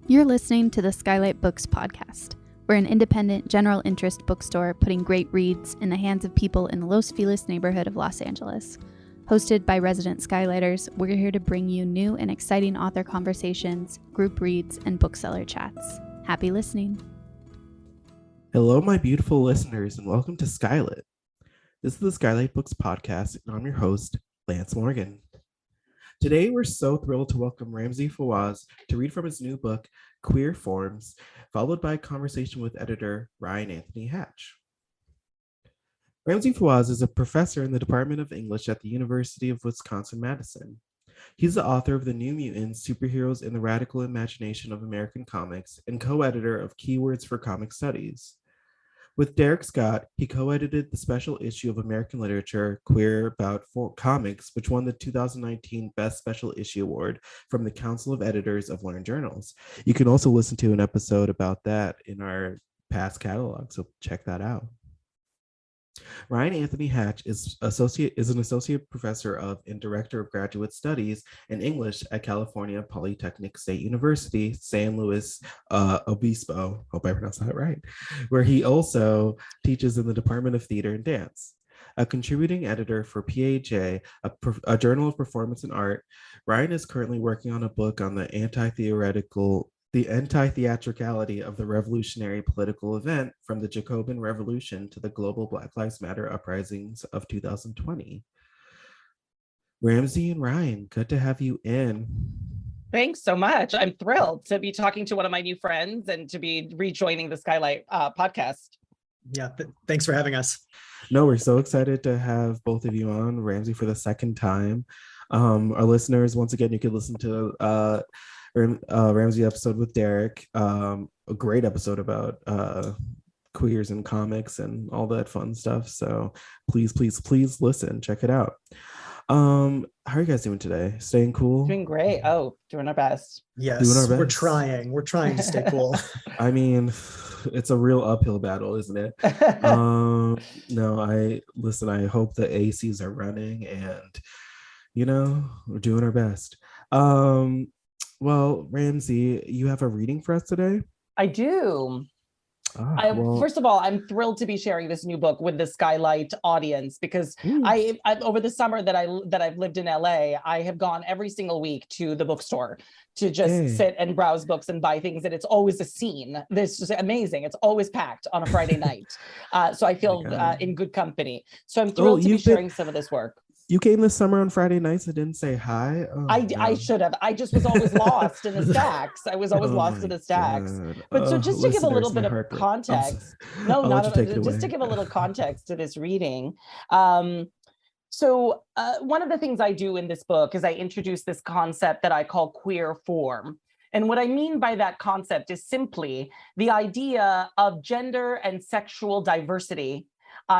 You're listening to the SKYLIT Books podcast. We're an independent, general interest bookstore putting great reads in the hands of people in the Los Feliz neighborhood of Los Angeles. Hosted by resident Skylighters, we're here to bring you new and exciting author conversations, group reads, and bookseller chats. Happy listening. Hello, my beautiful listeners, and welcome to SKYLIT. This is the SKYLIT Books podcast, and I'm your host, Lance Morgan. Today, we're so thrilled to welcome Ramzi Fawaz to read from his new book, Queer Forms, followed by a conversation with editor Ryan Anthony Hatch. Ramzi Fawaz is a professor in the Department of English at the University of Wisconsin-Madison. He's the author of The New Mutants, Superheroes in the Radical Imagination of American Comics and co-editor of Keywords for Comic Studies. With Derek Scott, he co-edited the special issue of American Literature, Queer About Comics, which won the 2019 Best Special Issue Award from the Council of Editors of Learned Journals. You can also listen to an episode about that in our past catalog, so check that out. Ryan Anthony Hatch is an associate professor of and director of graduate studies in English at California Polytechnic State University, San Luis Obispo, hope I pronounced that right, where he also teaches in the Department of Theater and Dance. A contributing editor for PAJ, a journal of performance and art, Ryan is currently working on a book on the anti-theatricality of the revolutionary political event from the Jacobin Revolution to the global Black Lives Matter uprisings of 2020. Ramzi and Ryan, good to have you in. Thanks so much. I'm thrilled to be talking to one of my new friends and to be rejoining the SKYLIT podcast. Yeah, thanks for having us. No, we're so excited to have both of you on, Ramzi, for the second time. Our listeners, once again, you can listen to Ramzi episode with Derek, a great episode about queers and comics and all that fun stuff. So please listen, check it out. How are you guys doing today? Staying cool? Doing great. Doing our best. Yes, doing our best. We're trying to stay cool. I mean, it's a real uphill battle, isn't it? No, I hope the ACs are running and, we're doing our best. Well, Ramzi, you have a reading for us today? I do. First of all, I'm thrilled to be sharing this new book with the SKYLIT audience because I over the summer that I've lived in LA, I have gone every single week to the bookstore to just sit and browse books and buy things, and it's always a scene. This is amazing. It's always packed on a Friday night, so I feel in good company. So I'm thrilled to be sharing some of this work. You came this summer on Friday nights and didn't say hi? I should have. I just was always lost in the stacks. I was always lost in the stacks. But so just to give a little bit of context. No, not just to give a little context to this reading. So one of the things I do in this book is I introduce this concept that I call queer form. And what I mean by that concept is simply the idea of gender and sexual diversity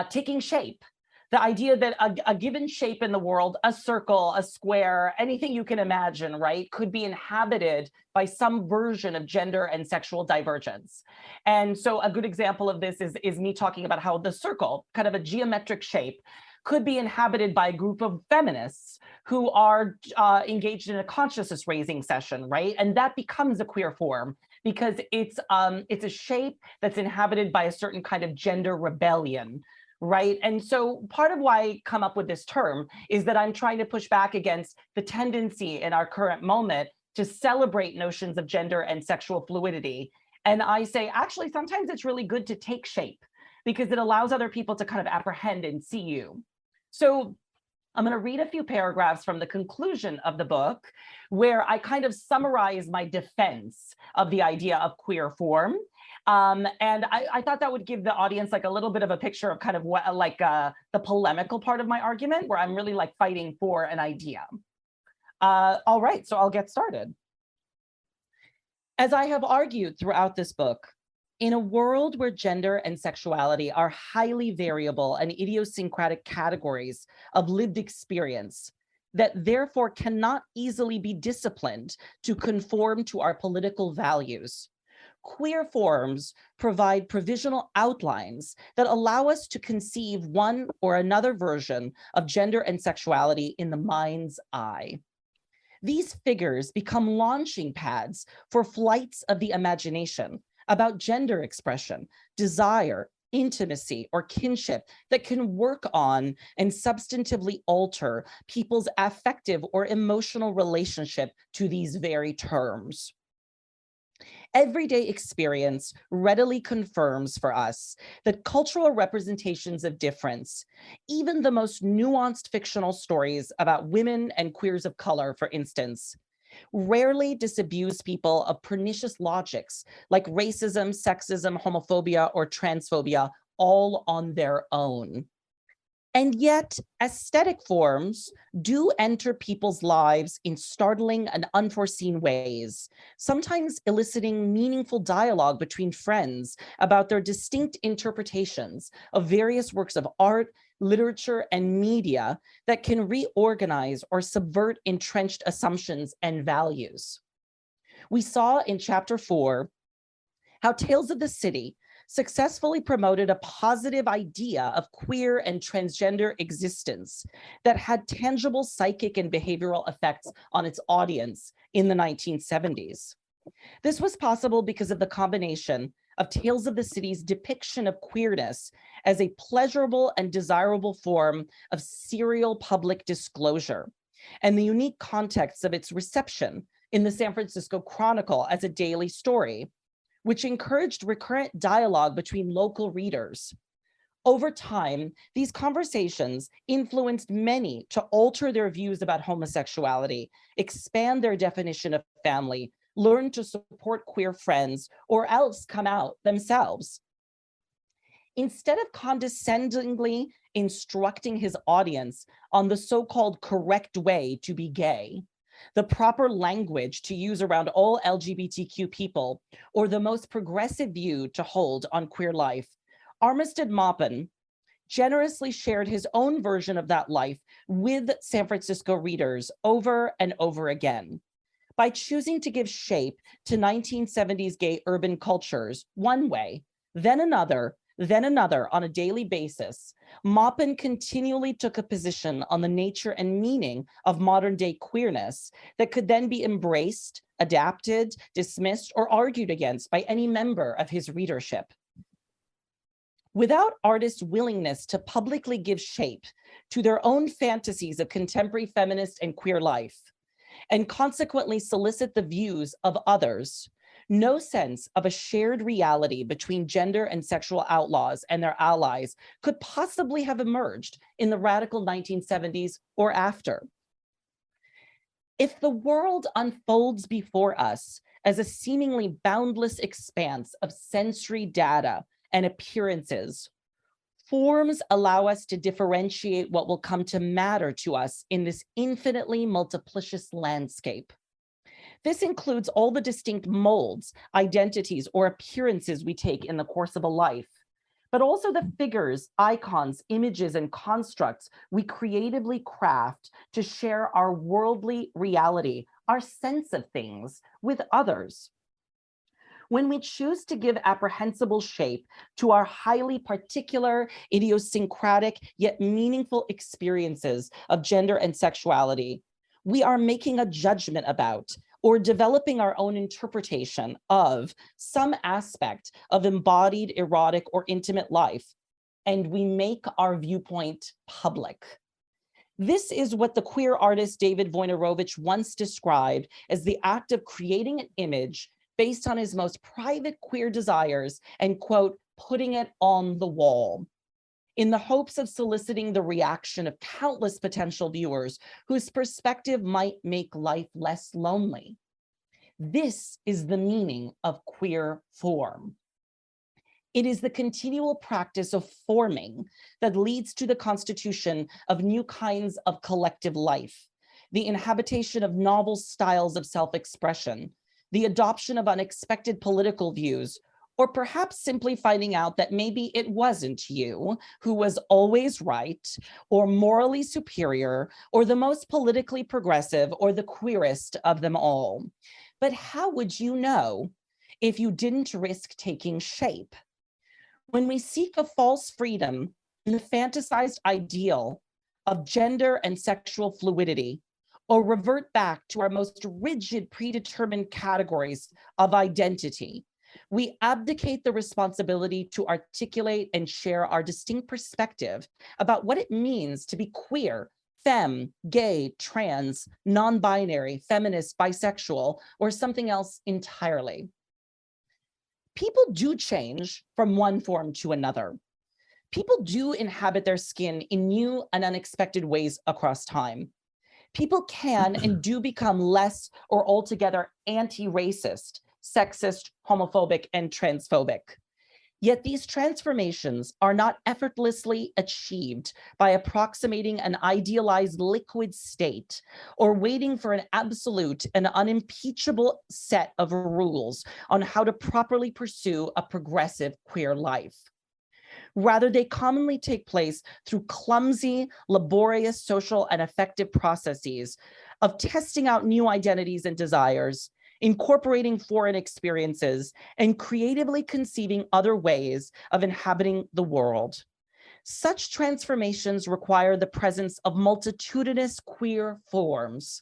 taking shape. The idea that a given shape in the world, a circle, a square, anything you can imagine, right, could be inhabited by some version of gender and sexual divergence. And so a good example of this is me talking about how the circle, kind of a geometric shape, could be inhabited by a group of feminists who are engaged in a consciousness raising session, right? And that becomes a queer form because it's a shape that's inhabited by a certain kind of gender rebellion. Right. And so part of why I come up with this term is that I'm trying to push back against the tendency in our current moment to celebrate notions of gender and sexual fluidity. And I say, actually, sometimes it's really good to take shape because it allows other people to kind of apprehend and see you. So I'm going to read a few paragraphs from the conclusion of the book where I kind of summarize my defense of the idea of queer form. And I thought that would give the audience like a little bit of a picture of kind of what the polemical part of my argument where I'm really like fighting for an idea. All right, so I'll get started. As I have argued throughout this book, in a world where gender and sexuality are highly variable and idiosyncratic categories of lived experience that therefore cannot easily be disciplined to conform to our political values, queer forms provide provisional outlines that allow us to conceive one or another version of gender and sexuality in the mind's eye. These figures become launching pads for flights of the imagination about gender expression, desire, intimacy, or kinship that can work on and substantively alter people's affective or emotional relationship to these very terms. Everyday experience readily confirms for us that cultural representations of difference, even the most nuanced fictional stories about women and queers of color, for instance, rarely disabuse people of pernicious logics like racism, sexism, homophobia, or transphobia all on their own. And yet, aesthetic forms do enter people's lives in startling and unforeseen ways, sometimes eliciting meaningful dialogue between friends about their distinct interpretations of various works of art, literature, and media that can reorganize or subvert entrenched assumptions and values. We saw in Chapter 4 how Tales of the City successfully promoted a positive idea of queer and transgender existence that had tangible psychic and behavioral effects on its audience in the 1970s. This was possible because of the combination of Tales of the City's depiction of queerness as a pleasurable and desirable form of serial public disclosure, and the unique context of its reception in the San Francisco Chronicle as a daily story, which encouraged recurrent dialogue between local readers. Over time, these conversations influenced many to alter their views about homosexuality, expand their definition of family, learn to support queer friends, or else come out themselves. Instead of condescendingly instructing his audience on the so-called correct way to be gay, the proper language to use around all LGBTQ people, or the most progressive view to hold on queer life, Armistead Maupin generously shared his own version of that life with San Francisco readers over and over again. By choosing to give shape to 1970s gay urban cultures one way, then another on a daily basis, Maupin continually took a position on the nature and meaning of modern day queerness that could then be embraced, adapted, dismissed, or argued against by any member of his readership. Without artists' willingness to publicly give shape to their own fantasies of contemporary feminist and queer life, and consequently solicit the views of others, no sense of a shared reality between gender and sexual outlaws and their allies could possibly have emerged in the radical 1970s or after. If the world unfolds before us as a seemingly boundless expanse of sensory data and appearances, forms allow us to differentiate what will come to matter to us in this infinitely multiplicious landscape. This includes all the distinct molds, identities, or appearances we take in the course of a life, but also the figures, icons, images, and constructs we creatively craft to share our worldly reality, our sense of things, with others. When we choose to give apprehensible shape to our highly particular, idiosyncratic, yet meaningful experiences of gender and sexuality, we are making a judgment about or developing our own interpretation of some aspect of embodied, erotic, or intimate life, and we make our viewpoint public. This is what the queer artist David Wojnarowicz once described as the act of creating an image based on his most private queer desires and, quote, putting it on the wall, in the hopes of soliciting the reaction of countless potential viewers whose perspective might make life less lonely. This is the meaning of queer form. It is the continual practice of forming that leads to the constitution of new kinds of collective life, the inhabitation of novel styles of self-expression, the adoption of unexpected political views, or perhaps simply finding out that maybe it wasn't you who was always right, or morally superior, or the most politically progressive, or the queerest of them all. But how would you know if you didn't risk taking shape? When we seek a false freedom in the fantasized ideal of gender and sexual fluidity, or revert back to our most rigid, predetermined categories of identity. We abdicate the responsibility to articulate and share our distinct perspective about what it means to be queer, femme, gay, trans, non-binary, feminist, bisexual, or something else entirely. People do change from one form to another. People do inhabit their skin in new and unexpected ways across time. People can and do become less or altogether anti-racist, sexist, homophobic, and transphobic. Yet these transformations are not effortlessly achieved by approximating an idealized liquid state or waiting for an absolute and unimpeachable set of rules on how to properly pursue a progressive queer life. Rather, they commonly take place through clumsy, laborious social and affective processes of testing out new identities and desires, incorporating foreign experiences, and creatively conceiving other ways of inhabiting the world. Such transformations require the presence of multitudinous queer forms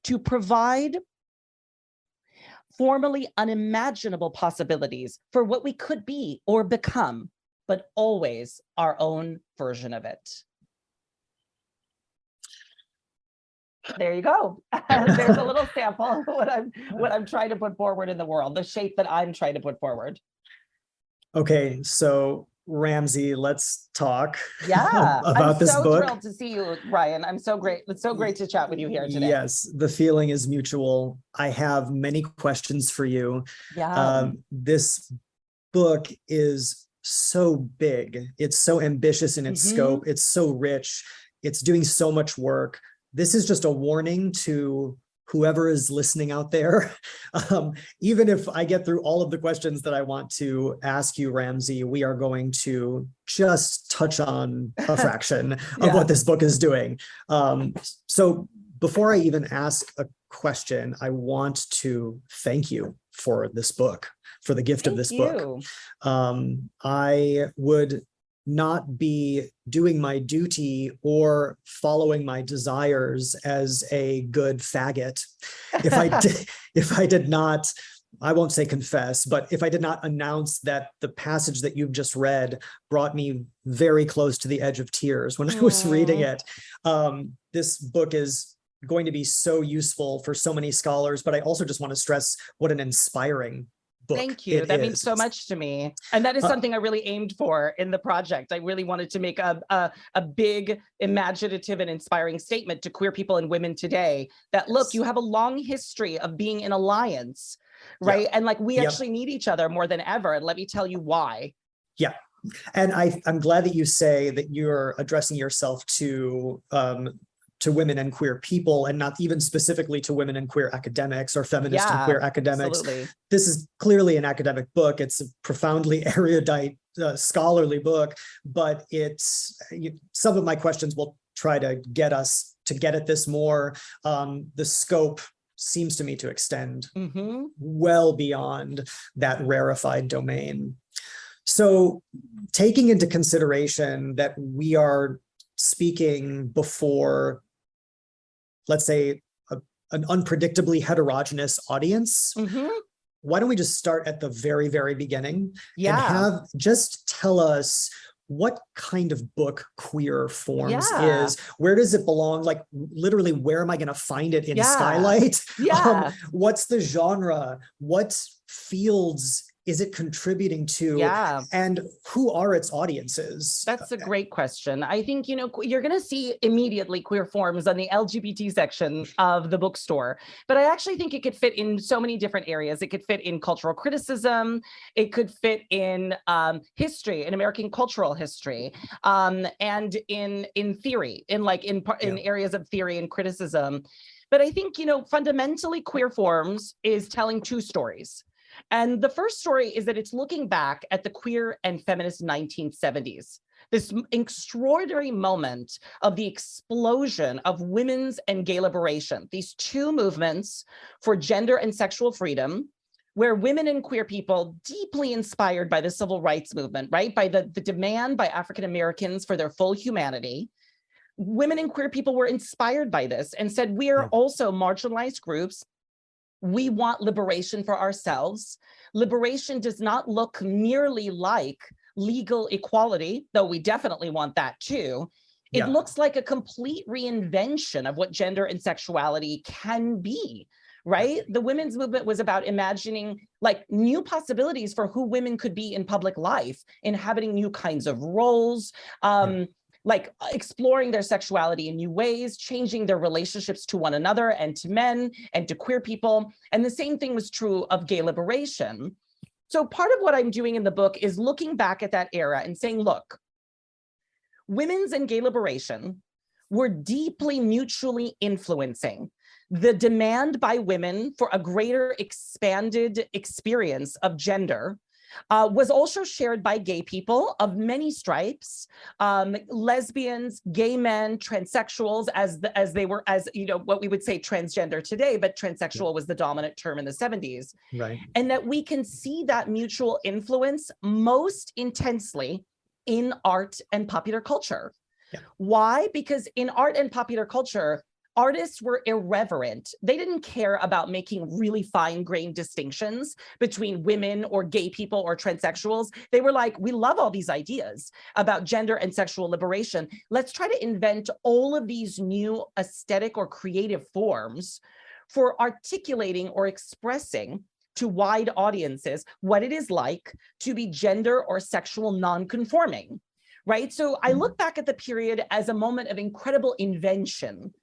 to provide formerly unimaginable possibilities for what we could be or become, but always our own version of it. There you go. There's a little sample of what I'm trying to put forward in the world, the shape that I'm trying to put forward. Okay, so Ramzi, let's talk about this book. I'm so thrilled to see you, Ryan. I'm so great. It's so great to chat with you here today. Yes, the feeling is mutual. I have many questions for you. This book is so big. It's so ambitious in its scope. It's so rich. It's doing so much work. This is just a warning to whoever is listening out there. Even if I get through all of the questions that I want to ask you, Ramzi, we are going to just touch on a fraction of what this book is doing. So before I even ask a question, I want to thank you for this book, for the gift of this book. I would not be doing my duty or following my desires as a good faggot if I did not, I won't say confess, but if I did not announce that the passage that you've just read brought me very close to the edge of tears when I was reading it. This book is going to be so useful for so many scholars, but I also just want to stress what an inspiring book. Thank you. That means so much to me. And that is something I really aimed for in the project. I really wanted to make a big, imaginative and inspiring statement to queer people and women today that, look, you have a long history of being in alliance, right? And like, we actually need each other more than ever. And let me tell you why. Yeah. And I'm glad that you say that you're addressing yourself to women and queer people, and not even specifically to women and queer academics or feminist and queer academics. Absolutely. This is clearly an academic book. It's a profoundly erudite, scholarly book, but some of my questions will try to get us to get at this more. The scope seems to me to extend well beyond that rarefied domain. So taking into consideration that we are speaking before, let's say, an unpredictably heterogeneous audience, why don't we just start at the very, very beginning and just tell us what kind of book Queer Forms is? Where does it belong? Like, literally, where am I going to find it in SKYLIT? What's the genre? What fields is it contributing to? And who are its audiences? That's a great question. I think, you're going to see immediately Queer Forms on the LGBT section of the bookstore, but I actually think it could fit in so many different areas. It could fit in cultural criticism. It could fit in history, in American cultural history, and in theory, in areas of theory and criticism. But I think, fundamentally, Queer Forms is telling two stories. And the first story is that it's looking back at the queer and feminist 1970s, this extraordinary moment of the explosion of women's and gay liberation, these two movements for gender and sexual freedom, where women and queer people, deeply inspired by the civil rights movement, right, by the demand by African Americans for their full humanity, women and queer people were inspired by this and said, we are also marginalized groups. We want liberation for ourselves. Liberation does not look merely like legal equality, though we definitely want that too. It looks like a complete reinvention of what gender and sexuality can be, right? The women's movement was about imagining like new possibilities for who women could be in public life, inhabiting new kinds of roles, like exploring their sexuality in new ways, changing their relationships to one another and to men and to queer people. And the same thing was true of gay liberation. So part of what I'm doing in the book is looking back at that era and saying, look, women's and gay liberation were deeply mutually influencing the demand by women for a greater expanded experience of gender. Was also shared by gay people of many stripes, lesbians, gay men, transsexuals, as you know, what we would say transgender today, but transsexual was the dominant term in the 70s. Right. And that we can see that mutual influence most intensely in art and popular culture. Why? Because in art and popular culture, artists were irreverent. They didn't care about making really fine-grained distinctions between women or gay people or transsexuals. They were like, we love all these ideas about gender and sexual liberation. Let's try to invent all of these new aesthetic or creative forms for articulating or expressing to wide audiences what it is like to be gender or sexual non-conforming, right? So I look back at the period as a moment of incredible invention,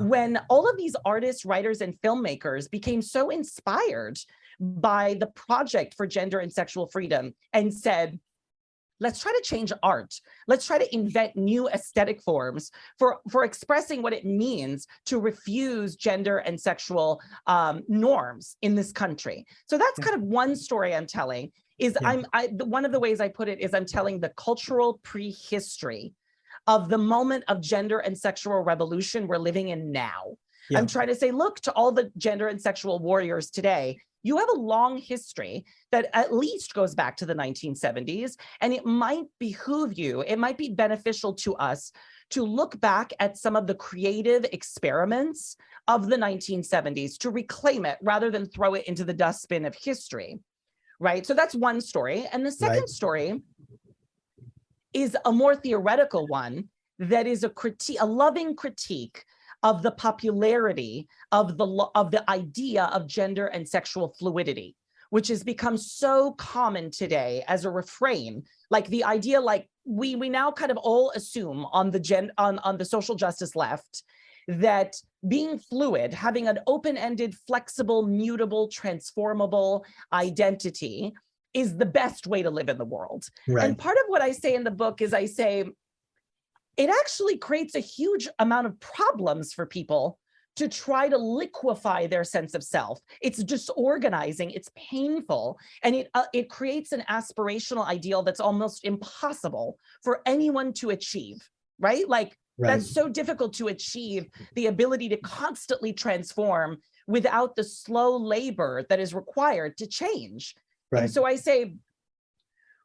when all of these artists, writers, and filmmakers became so inspired by the project for gender and sexual freedom and said, let's try to change art. Let's try to invent new aesthetic forms for expressing what it means to refuse gender and sexual norms in this country. So that's kind of one story I'm telling. One of the ways I put it is I'm telling the cultural prehistory of the moment of gender and sexual revolution we're living in now. I'm trying to say, look, to all the gender and sexual warriors today, you have a long history that at least goes back to the 1970s, and it might behoove you, it might be beneficial to us to look back at some of the creative experiments of the 1970s to reclaim it rather than throw it into the dustbin of history, right? So that's one story. And the second story is a more theoretical one that is a loving critique of the popularity of the idea of gender and sexual fluidity, which has become so common today as a refrain. Like the idea, like we now kind of all assume on the social justice left that being fluid, having an open-ended, flexible, mutable, transformable identity is the best way to live in the world. Right. And part of what I say in the book is I say, it actually creates a huge amount of problems for people to try to liquefy their sense of self. It's disorganizing, it's painful, and it creates an aspirational ideal that's almost impossible for anyone to achieve, right? Like that's so difficult to achieve, the ability to constantly transform without the slow labor that is required to change. And so I say,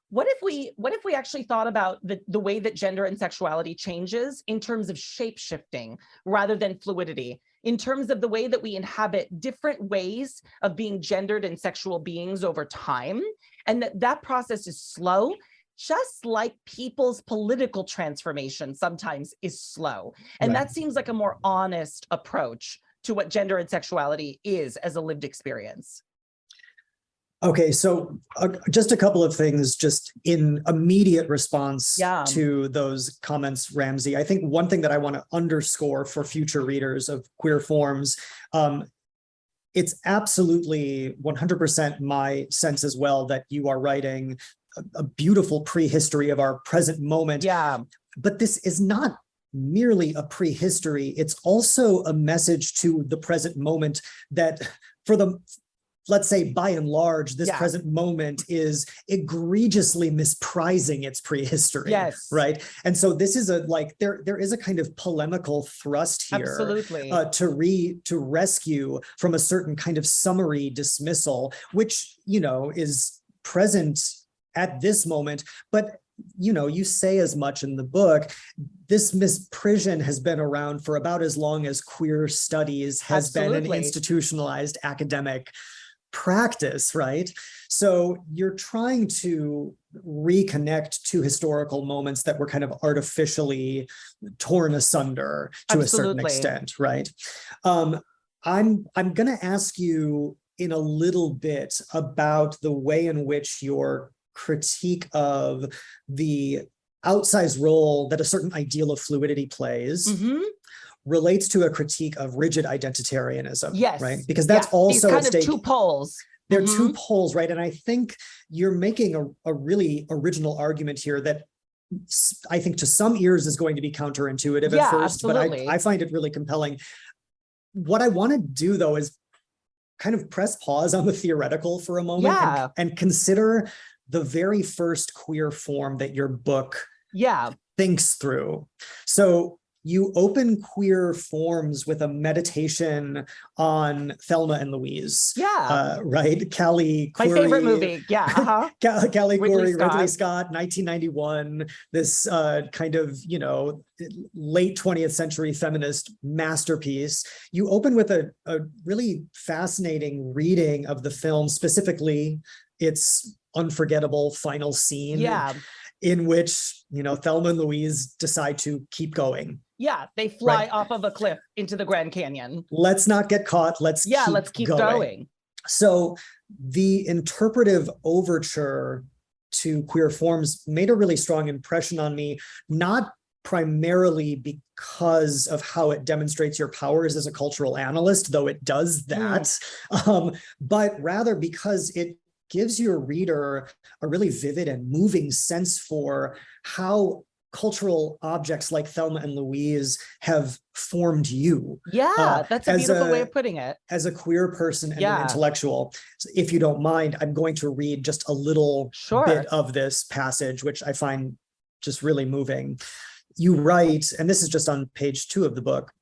what if we actually thought about the way that gender and sexuality changes in terms of shape-shifting rather than fluidity, in terms of the way that we inhabit different ways of being gendered and sexual beings over time, and that process is slow, just like people's political transformation sometimes is slow. And that seems like a more honest approach to what gender and sexuality is as a lived experience. Okay, so just a couple of things just in immediate response to those comments, Ramzi. I think one thing that I want to underscore for future readers of Queer Forms, it's absolutely 100% my sense as well that you are writing a beautiful prehistory of our present moment. But this is not merely a prehistory. It's also a message to the present moment that for the let's say by and large, this present moment is egregiously misprizing its prehistory, right? And so this is there is a kind of polemical thrust here to rescue from a certain kind of summary dismissal, which, you know, is present at this moment, but you say as much in the book. This misprision has been around for about as long as queer studies has been an institutionalized academic practice, right? So you're trying to reconnect to historical moments that were kind of artificially torn asunder to a certain extent, right? I'm going to ask you in a little bit about the way in which your critique of the outsized role that a certain ideal of fluidity plays relates to a critique of rigid identitarianism, right? Because that's also these kind of two poles. They're two poles, right? And I think you're making a really original argument here that I think to some ears is going to be counterintuitive at first, but I find it really compelling. What I want to do, though, is kind of press pause on the theoretical for a moment and consider the very first queer form that your book thinks through. So you open Queer Forms with a meditation on Thelma and Louise. Right? Callie My Khouri, favorite movie. Callie Khouri, Ridley Scott, 1991, this kind of, late 20th century feminist masterpiece. You open with a really fascinating reading of the film, specifically its unforgettable final scene. In which, Thelma and Louise decide to keep going. They fly off of a cliff into the Grand Canyon. Let's not get caught. Let's keep going. So the interpretive overture to Queer Forms made a really strong impression on me, not primarily because of how it demonstrates your powers as a cultural analyst, though it does that, but rather because it gives your reader a really vivid and moving sense for how cultural objects like Thelma and Louise have formed you. That's a beautiful way of putting it. As a queer person and an intellectual. So if you don't mind, I'm going to read just a little bit of this passage, which I find just really moving. You write, and this is just on page 2 of the book,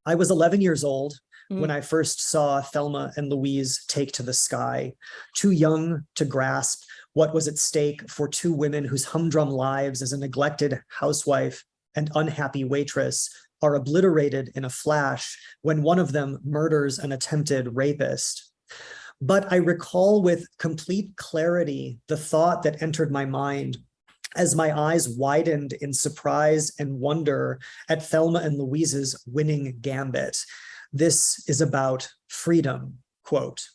I was 11 years old when I first saw Thelma and Louise take to the sky, too young to grasp what was at stake for two women whose humdrum lives as a neglected housewife and unhappy waitress are obliterated in a flash when one of them murders an attempted rapist. But I recall with complete clarity the thought that entered my mind as my eyes widened in surprise and wonder at Thelma and Louise's winning gambit. This is about freedom, quote.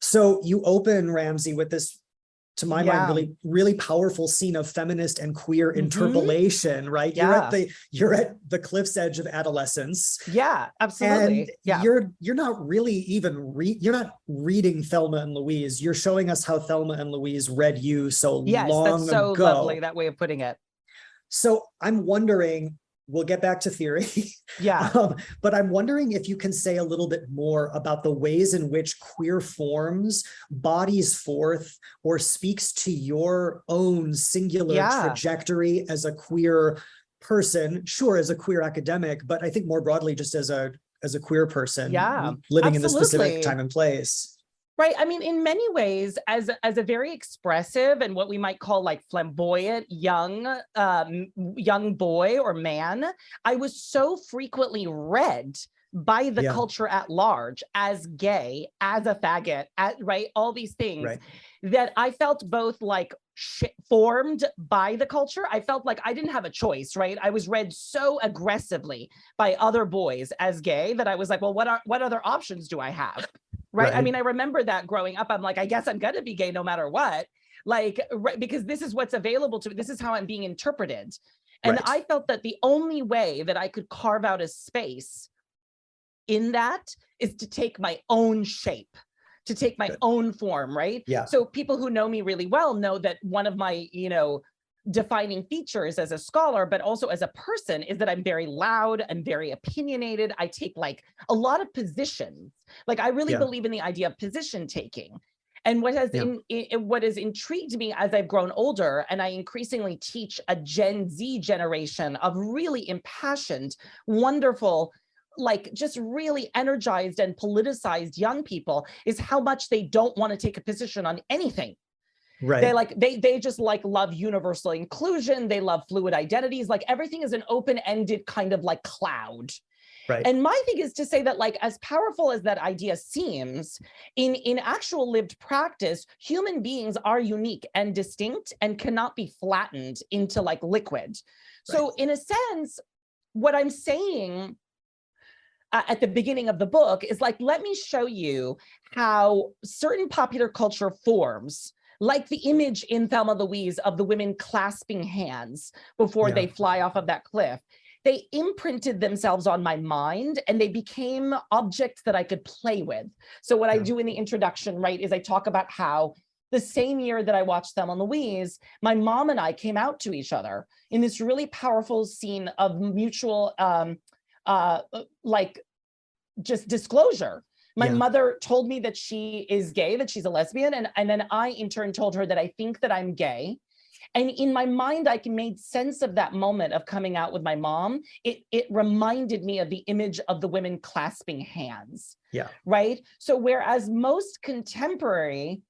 So you open, Ramzi, with this, to my mind, really, really powerful scene of feminist and queer interpolation, right? You're at the cliff's edge of adolescence. Absolutely. And you're not really even you're not reading Thelma and Louise. You're showing us how Thelma and Louise read you so long ago. Yes, that's so lovely, that way of putting it. So I'm wondering, we'll get back to theory. But I'm wondering if you can say a little bit more about the ways in which Queer Forms bodies forth or speaks to your own singular trajectory as a queer person, sure, as a queer academic, but I think more broadly just as a queer person living in this specific time and place. Right. I mean, in many ways, as a very expressive and what we might call like flamboyant young boy or man, I was so frequently read by the culture at large as gay, as a faggot, all these things that I felt both like formed by the culture. I felt like I didn't have a choice, right? I was read so aggressively by other boys as gay that I was like, well, what other options do I have? Right. I mean, I remember that growing up, I'm like, I guess I'm going to be gay no matter what, because this is what's available to me. This is how I'm being interpreted. And I felt that the only way that I could carve out a space in that is to take my own shape, to take my own form. Right. So people who know me really well know that one of my, defining features as a scholar, but also as a person, is that I'm very loud, I'm very opinionated. I take like a lot of positions. Like I really believe in the idea of position taking. And what has what has intrigued me as I've grown older, and I increasingly teach a Gen Z generation of really impassioned, wonderful, like just really energized and politicized young people, is how much they don't want to take a position on anything. Right. They just like love universal inclusion. They love fluid identities. Like everything is an open-ended kind of like cloud. Right. And my thing is to say that, like, as powerful as that idea seems, in actual lived practice, human beings are unique and distinct and cannot be flattened into like liquid. So in a sense, what I'm saying at the beginning of the book is like, let me show you how certain popular culture forms, like the image in Thelma Louise of the women clasping hands before they fly off of that cliff. They imprinted themselves on my mind and they became objects that I could play with. So what I do in the introduction, right, is I talk about how the same year that I watched Thelma Louise, my mom and I came out to each other in this really powerful scene of mutual, like just disclosure. My mother told me that she is gay, that she's a lesbian. And then I in turn told her that I think that I'm gay. And in my mind, I made sense of that moment of coming out with my mom. It reminded me of the image of the women clasping hands. Yeah. Right. So whereas most contemporary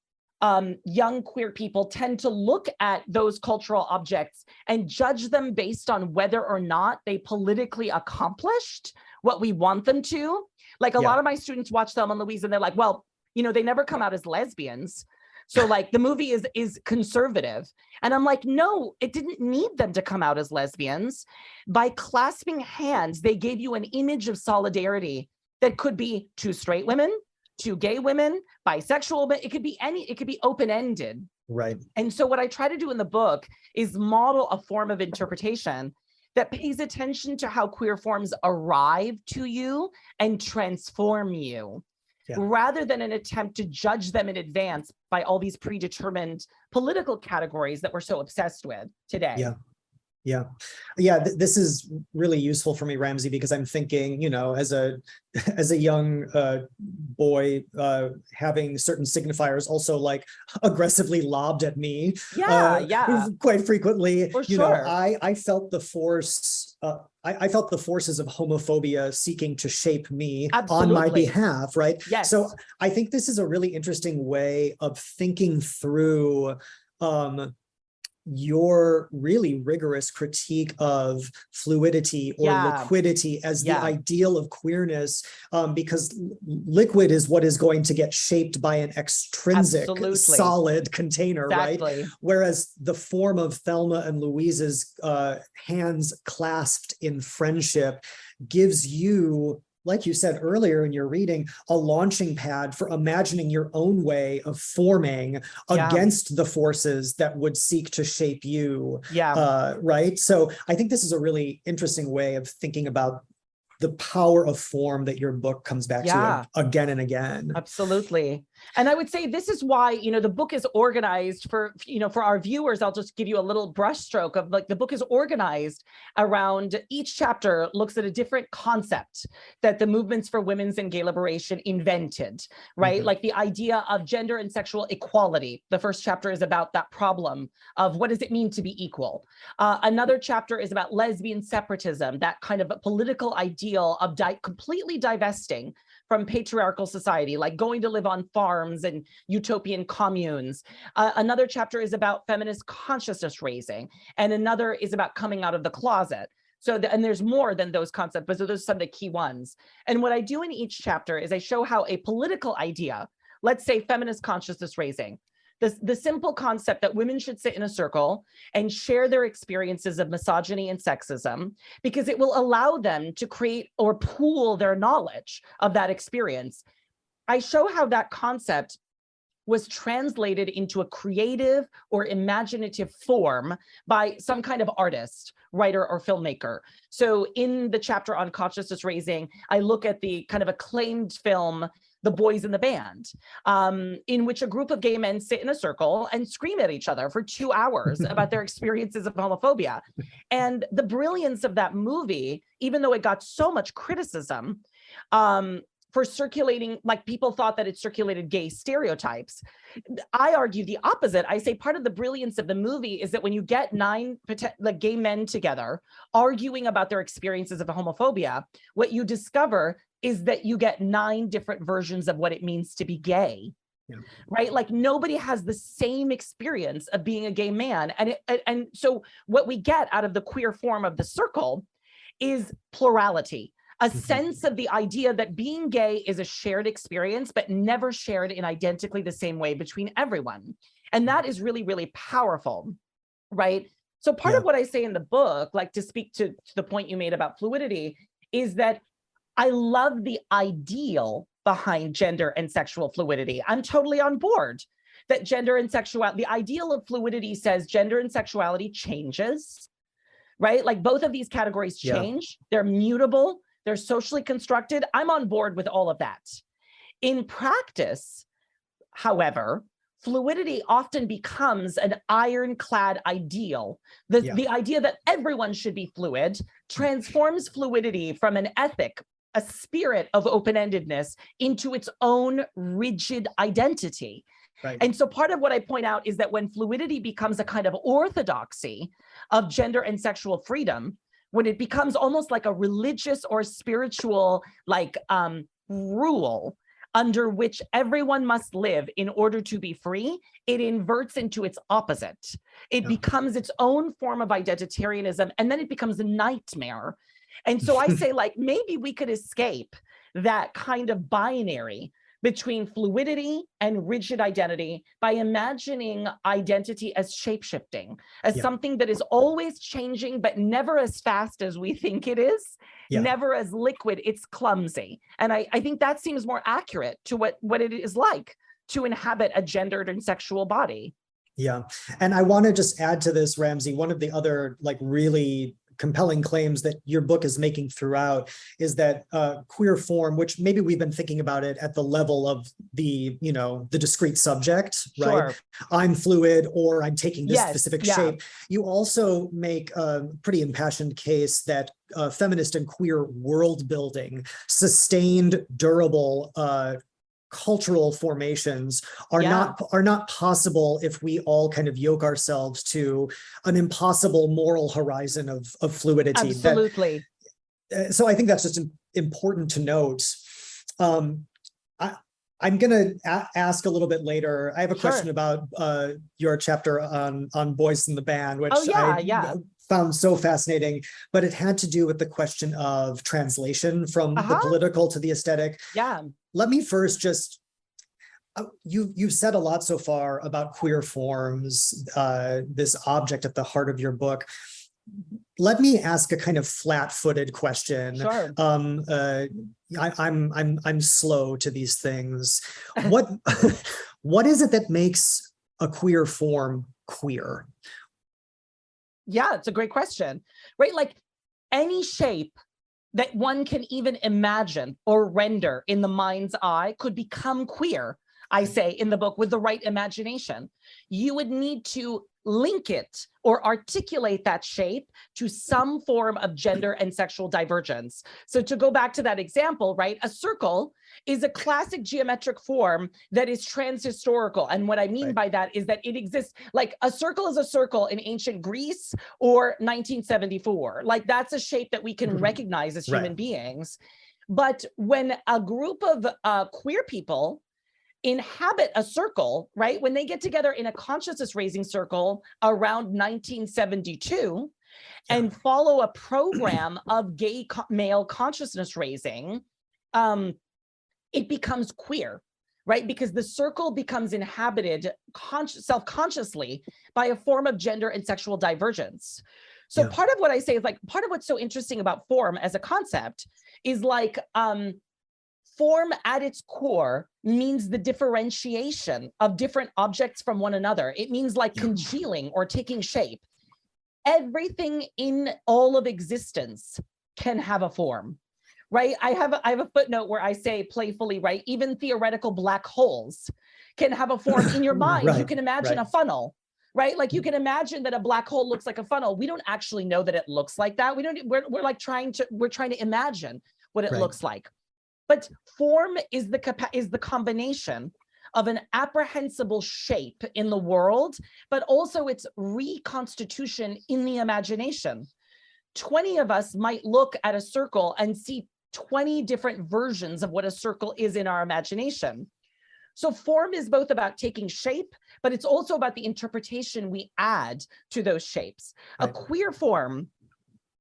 young queer people tend to look at those cultural objects and judge them based on whether or not they politically accomplished what we want them to. Like a lot of my students watch Thelma and Louise and they're like, well, you know, they never come out as lesbians. So like the movie is conservative. And I'm like, no, it didn't need them to come out as lesbians. By clasping hands, they gave you an image of solidarity that could be two straight women, two gay women, bisexual, but it could be open-ended. Right. And so what I try to do in the book is model a form of interpretation that pays attention to how queer forms arrive to you and transform you, rather than an attempt to judge them in advance by all these predetermined political categories that we're so obsessed with today. This is really useful for me, Ramzi, because I'm thinking, you know, as a young boy, having certain signifiers also like aggressively lobbed at me, quite frequently. For you sure. know, I felt the force. I felt the forces of homophobia seeking to shape me on my behalf, right? Yes. So I think this is a really interesting way of thinking through your really rigorous critique of fluidity or liquidity as the ideal of queerness, because liquid is what is going to get shaped by an extrinsic solid container, right? Whereas the form of Thelma and Louise's hands clasped in friendship gives you, like you said earlier in your reading, a launching pad for imagining your own way of forming against the forces that would seek to shape you. Right. So I think this is a really interesting way of thinking about the power of form that your book comes back to again and again. Absolutely. And I would say this is why, you know, the book is organized for, you know, for our viewers. I'll just give you a little brushstroke of like the book is organized around each chapter looks at a different concept that the movements for women's and gay liberation invented, right? Like the idea of gender and sexual equality. The first chapter is about that problem of what does it mean to be equal? Another chapter is about lesbian separatism, that kind of political ideal of completely divesting from patriarchal society, like going to live on farms and utopian communes. Another chapter is about feminist consciousness raising, and another is about coming out of the closet. So, and there's more than those concepts, but so those are some of the key ones. And what I do in each chapter is I show how a political idea, let's say feminist consciousness raising, the simple concept that women should sit in a circle and share their experiences of misogyny and sexism, because it will allow them to create or pool their knowledge of that experience. I show how that concept was translated into a creative or imaginative form by some kind of artist, writer, or filmmaker. So in the chapter on consciousness raising, I look at the kind of acclaimed film, The Boys in the Band, in which a group of gay men sit in a circle and scream at each other for 2 hours about their experiences of homophobia. And the brilliance of that movie, even though it got so much criticism, for circulating, like people thought that it circulated gay stereotypes. I argue the opposite. I say part of the brilliance of the movie is that when you get 9 gay men together arguing about their experiences of homophobia, what you discover is that you get 9 different versions of what it means to be gay. right? Like nobody has the same experience of being a gay man. And so what we get out of the queer form of the circle is plurality, a sense of the idea that being gay is a shared experience, but never shared in identically the same way between everyone. And that is really, really powerful, right? So part of what I say in the book, like to speak to the point you made about fluidity, is that I love the ideal behind gender and sexual fluidity. I'm totally on board that gender and sexuality, the ideal of fluidity says gender and sexuality changes, right? Like both of these categories change, they're mutable, they're socially constructed. I'm on board with all of that. In practice, however, fluidity often becomes an ironclad ideal. The idea that everyone should be fluid transforms fluidity from an ethic, a spirit of open-endedness, into its own rigid identity. Right. And so part of what I point out is that when fluidity becomes a kind of orthodoxy of gender and sexual freedom, when it becomes almost like a religious or spiritual rule under which everyone must live in order to be free, it inverts into its opposite. It becomes its own form of identitarianism, and then it becomes a nightmare. And so I say, like, maybe we could escape that kind of binary between fluidity and rigid identity by imagining identity as shape-shifting, as something that is always changing, but never as fast as we think it is, never as liquid. It's clumsy. And I think that seems more accurate to what it is like to inhabit a gendered and sexual body. Yeah. And I want to just add to this, Ramzi, one of the other like really compelling claims that your book is making throughout is that queer form, which maybe we've been thinking about it at the level of the, you know, the discrete subject, right? I'm fluid, or I'm taking this specific shape. You also make a pretty impassioned case that feminist and queer world building, sustained, durable, cultural formations are not possible if we all kind of yoke ourselves to an impossible moral horizon of fluidity. Absolutely. So I think that's just important to note. I'm going to ask a little bit later. I have a question about your chapter on boys in the band, which I found so fascinating, but it had to do with the question of translation from the political to the aesthetic. Let me first just, you've said a lot so far about queer forms, this object at the heart of your book. Let me ask a kind of flat-footed question. I'm slow to these things. What is it that makes a queer form queer? Yeah, it's a great question, right? Like any shape that one can even imagine or render in the mind's eye could become queer, I say in the book, with the right imagination. You would need to link it or articulate that shape to some form of gender and sexual divergence. So to go back to that example, right, a circle is a classic geometric form that is transhistorical. And what I mean by that is that it exists, like a circle is a circle in ancient Greece or 1974. Like that's a shape that we can recognize as human beings. But when a group of queer people inhabit a circle, right? When they get together in a consciousness raising circle around 1972 and follow a program of gay male consciousness raising, it becomes queer, right? Because the circle becomes inhabited self-consciously by a form of gender and sexual divergence. So part of what I say is like, part of what's so interesting about form as a concept is like, form at its core means the differentiation of different objects from one another. It means like congealing or taking shape. Everything in all of existence can have a form, right? I have a footnote where I say playfully, right? Even theoretical black holes can have a form in your mind. You can imagine a funnel, right? Like you can imagine that a black hole looks like a funnel. We don't actually know that it looks like that. We're like trying to imagine what it looks like. But form is the combination of an apprehensible shape in the world, but also its reconstitution in the imagination. 20 of us might look at a circle and see 20 different versions of what a circle is in our imagination. So form is both about taking shape, but it's also about the interpretation we add to those shapes. Right. A queer form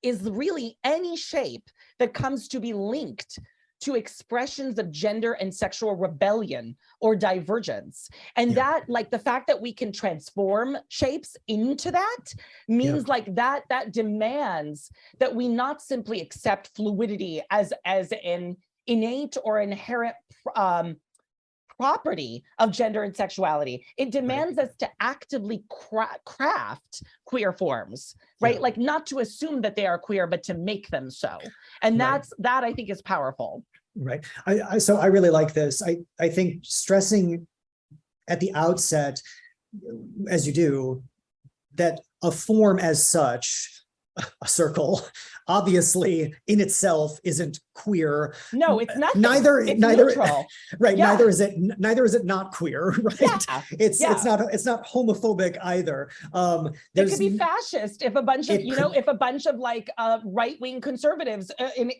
is really any shape that comes to be linked to expressions of gender and sexual rebellion or divergence. And that, like the fact that we can transform shapes into that means like that demands that we not simply accept fluidity as an innate or inherent property of gender and sexuality. It demands us to actively craft queer forms, right? Like not to assume that they are queer, but to make them so. And that I think is powerful. Right. So I really like this. I think stressing at the outset, as you do, that a form as such, a circle, obviously in itself isn't queer. No, it's not. Neither, neutral. Right. Yeah. Neither is it not queer. Right. Yeah. It's not homophobic either. It could be fascist if a bunch of if a bunch of like right-wing conservatives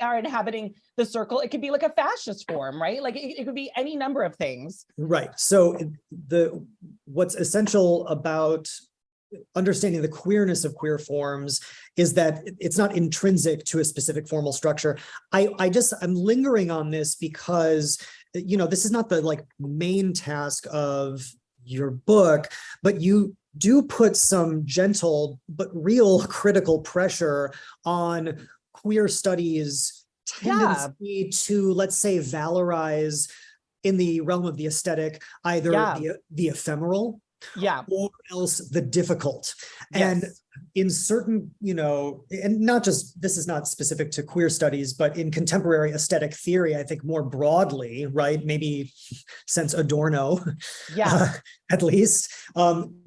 are inhabiting the circle. It could be like a fascist form, right? Like it could be any number of things. Right. So what's essential about understanding the queerness of queer forms is that it's not intrinsic to a specific formal structure. I'm lingering on this because, this is not the like main task of your book, but you do put some gentle but real critical pressure on queer studies' tendency to, let's say, valorize in the realm of the aesthetic, either the ephemeral, or else the difficult. And in certain, and not just, this is not specific to queer studies, but in contemporary aesthetic theory, I think more broadly, right? Maybe since Adorno, at least,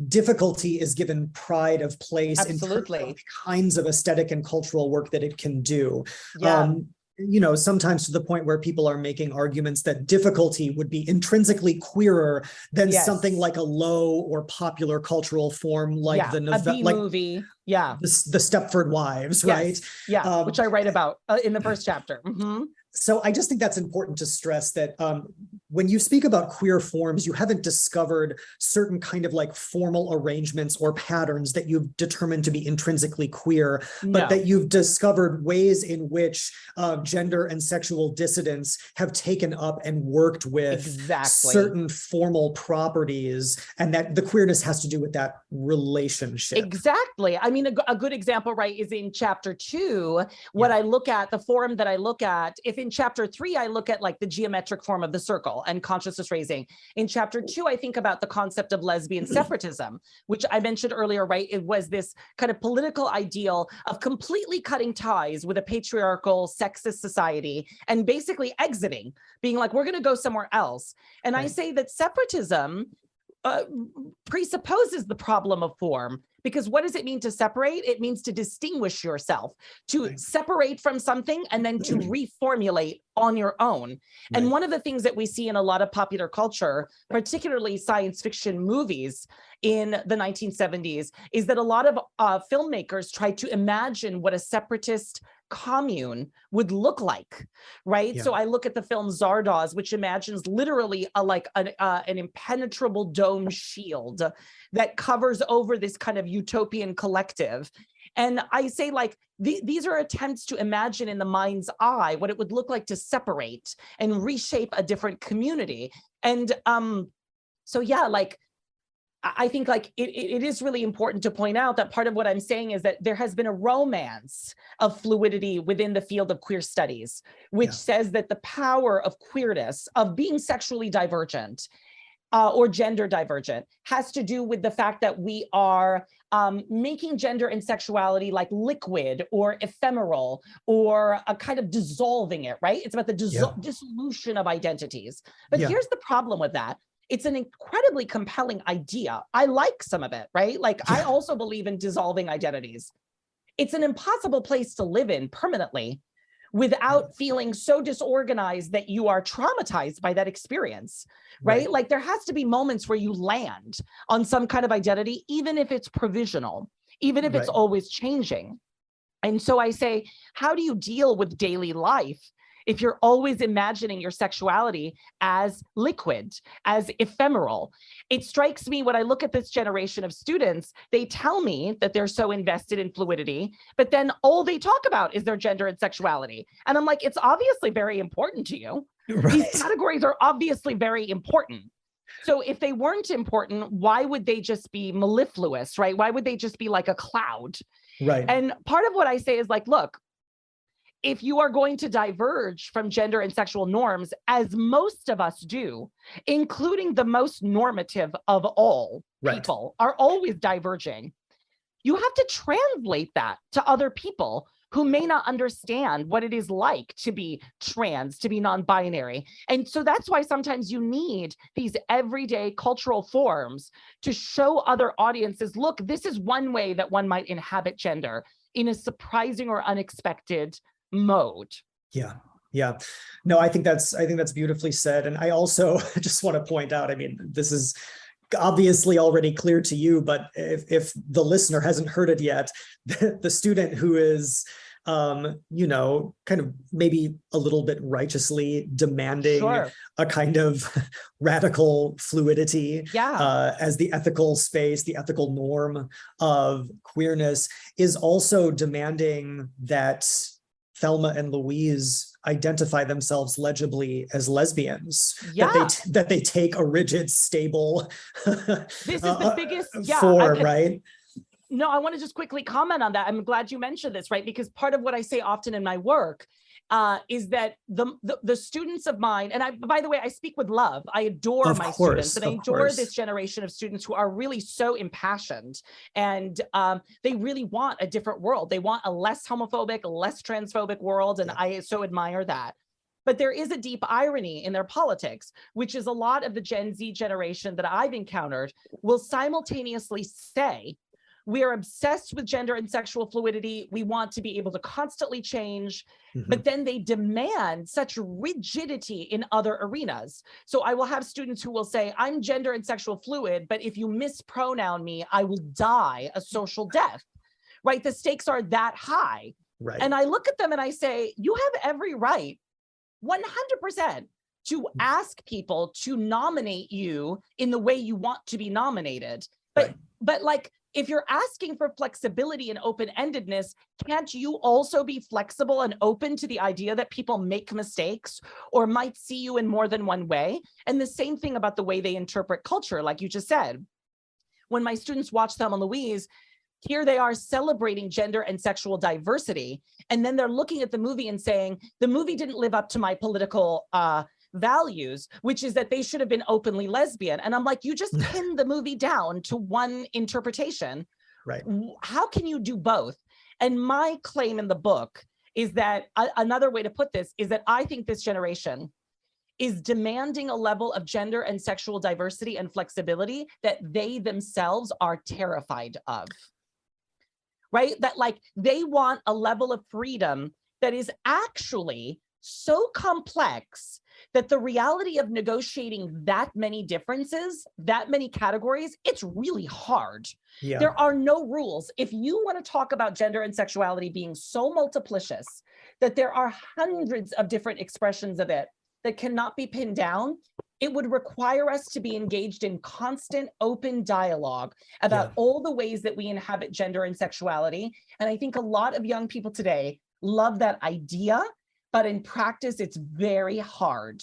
difficulty is given pride of place in terms of the kinds of aesthetic and cultural work that it can do. Sometimes to the point where people are making arguments that difficulty would be intrinsically queerer than something like a low or popular cultural form like the movie, the Stepford Wives, right? Which I write about in the first chapter. So I just think that's important to stress that when you speak about queer forms, you haven't discovered certain kind of like formal arrangements or patterns that you've determined to be intrinsically queer, but that you've discovered ways in which gender and sexual dissidents have taken up and worked with certain formal properties, and that the queerness has to do with that relationship. Exactly. I mean, a good example, right, is in chapter 2, what I look at, the form that I look at. If in chapter 3, I look at like the geometric form of the circle and consciousness raising. In chapter 2, I think about the concept of lesbian separatism, which I mentioned earlier, right? It was this kind of political ideal of completely cutting ties with a patriarchal, sexist society and basically exiting, being like, we're going to go somewhere else. And I say that separatism presupposes the problem of form, because what does it mean to separate? It means to distinguish yourself, to separate from something and then to reformulate on your own. And one of the things that we see in a lot of popular culture, particularly science fiction movies in the 1970s, is that a lot of filmmakers tried to imagine what a separatist commune would look like, right? So I look at the film Zardoz, which imagines literally an impenetrable dome shield that covers over this kind of utopian collective. And I say, like, these are attempts to imagine in the mind's eye what it would look like to separate and reshape a different community. And so yeah, like, I think like it is really important to point out that part of what I'm saying is that there has been a romance of fluidity within the field of queer studies, which says that the power of queerness, of being sexually divergent or gender divergent, has to do with the fact that we are making gender and sexuality like liquid or ephemeral, or a kind of dissolving it, right? It's about the dissolution of identities. But here's the problem with that. It's an incredibly compelling idea. I like some of it, right? Like, I also believe in dissolving identities. It's an impossible place to live in permanently without feeling so disorganized that you are traumatized by that experience, right? Like, there has to be moments where you land on some kind of identity, even if it's provisional, even if it's always changing. And so I say, how do you deal with daily life if you're always imagining your sexuality as liquid, as ephemeral. It strikes me when I look at this generation of students, they tell me that they're so invested in fluidity, but then all they talk about is their gender and sexuality. And I'm like, it's obviously very important to you. Right. These categories are obviously very important. So if they weren't important, why would they just be mellifluous, right? Why would they just be like a cloud? Right. And part of what I say is like, look, if you are going to diverge from gender and sexual norms, as most of us do, including the most normative of all people are always diverging, you have to translate that to other people who may not understand what it is like to be trans, to be non-binary. And so that's why sometimes you need these everyday cultural forms to show other audiences, look, this is one way that one might inhabit gender in a surprising or unexpected mode. Yeah. Yeah. No, I think that's beautifully said. And I also just want to point out, I mean, this is obviously already clear to you, but if the listener hasn't heard it yet, the student who is, you know, kind of maybe a little bit righteously demanding a kind of radical fluidity as the ethical space, the ethical norm of queerness, is also demanding that Thelma and Louise identify themselves legibly as lesbians, that they take a rigid, stable this is the biggest form, right? No, I want to just quickly comment on that. I'm glad you mentioned this, right? Because part of what I say often in my work is that the students of mine, and by the way, I speak with love. I adore my students, and I adore this generation of students who are really so impassioned, and they really want a different world. They want a less homophobic, less transphobic world, and I so admire that. But there is a deep irony in their politics, which is a lot of the Gen Z generation that I've encountered will simultaneously say, we are obsessed with gender and sexual fluidity. We want to be able to constantly change, but then they demand such rigidity in other arenas. So I will have students who will say, I'm gender and sexual fluid, but if you mispronoun me, I will die a social death, right? The stakes are that high. Right. And I look at them and I say, you have every right, 100%, to ask people to nominate you in the way you want to be nominated. But like, if you're asking for flexibility and open-endedness, can't you also be flexible and open to the idea that people make mistakes or might see you in more than one way? And the same thing about the way they interpret culture, like you just said. When my students watch Thelma and Louise, here they are celebrating gender and sexual diversity, and then they're looking at the movie and saying, the movie didn't live up to my political values, which is that they should have been openly lesbian. And I'm like, you just pinned the movie down to one interpretation. Right. How can you do both? And my claim in the book is that another way to put this is that I think this generation is demanding a level of gender and sexual diversity and flexibility that they themselves are terrified of. Right? That like they want a level of freedom that is actually so complex that the reality of negotiating that many differences, that many categories, it's really hard. Yeah. There are no rules. If you want to talk about gender and sexuality being so multiplicious that there are hundreds of different expressions of it that cannot be pinned down, it would require us to be engaged in constant open dialogue about all the ways that we inhabit gender and sexuality. And I think a lot of young people today love that idea, but in practice, it's very hard.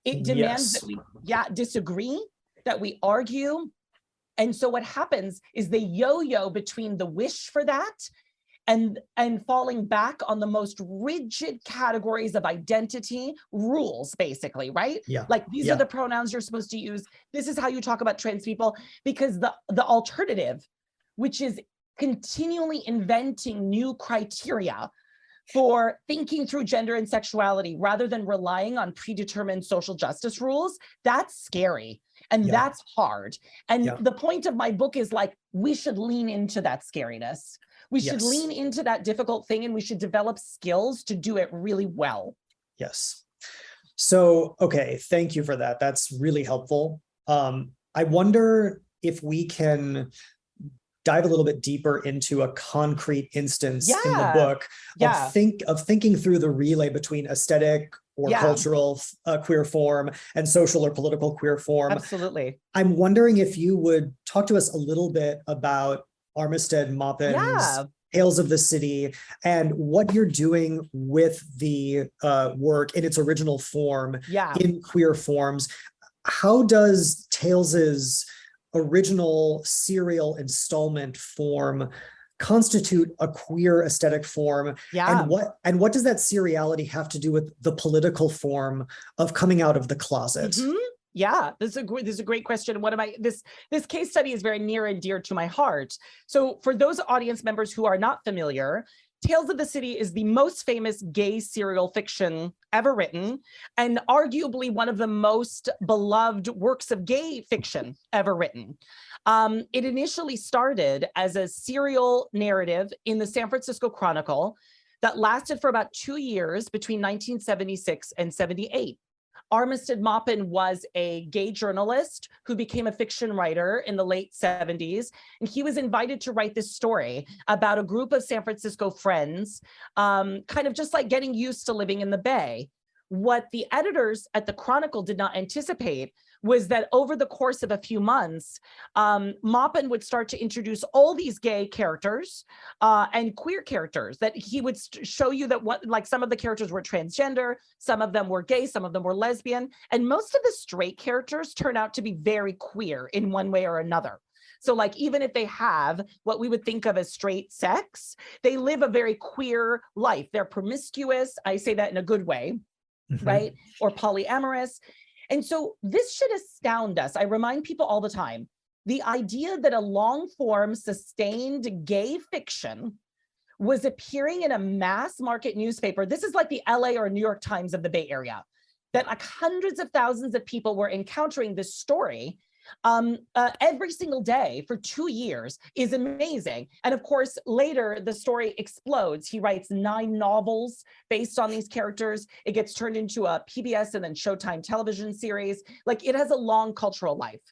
It demands that we disagree, that we argue. And so what happens is they yo-yo between the wish for that and falling back on the most rigid categories of identity rules, basically, right? Yeah. Like these are the pronouns you're supposed to use. This is how you talk about trans people, because the alternative, which is continually inventing new criteria for thinking through gender and sexuality rather than relying on predetermined social justice rules, that's scary and that's hard. And the point of my book is like, we should lean into that scariness. We should lean into that difficult thing, and we should develop skills to do it really well. Yes. So, okay, thank you for that. That's really helpful. I wonder if we can dive a little bit deeper into a concrete instance in the book of thinking through the relay between aesthetic, or cultural queer form and social or political queer form. Absolutely. I'm wondering if you would talk to us a little bit about Armistead Maupin's Tales of the City and what you're doing with the work in its original form in queer forms. How does Tales's original serial installment form constitute a queer aesthetic form? And what does that seriality have to do with the political form of coming out of the closet? Yeah, this is a great question. This case study is very near and dear to my heart. So for those audience members who are not familiar, Tales of the City is the most famous gay serial fiction ever written, and arguably one of the most beloved works of gay fiction ever written. It initially started as a serial narrative in the San Francisco Chronicle that lasted for about 2 years between 1976 and 78. Armistead Maupin was a gay journalist who became a fiction writer in the late 70s. And he was invited to write this story about a group of San Francisco friends, kind of just like getting used to living in the Bay. What the editors at the Chronicle did not anticipate was that over the course of a few months, Maupin would start to introduce all these gay characters and queer characters, that he would show you that some of the characters were transgender, some of them were gay, some of them were lesbian, and most of the straight characters turn out to be very queer in one way or another. So like, even if they have what we would think of as straight sex, they live a very queer life. They're promiscuous. I say that in a good way, right? Or polyamorous. And so this should astound us. I remind people all the time, the idea that a long form sustained gay fiction was appearing in a mass market newspaper. This is like the LA or New York Times of the Bay Area, that like hundreds of thousands of people were encountering this story every single day for 2 years is amazing. And of course, later the story explodes. He writes 9 novels based on these characters. It gets turned into a PBS and then Showtime television series. Like, it has a long cultural life.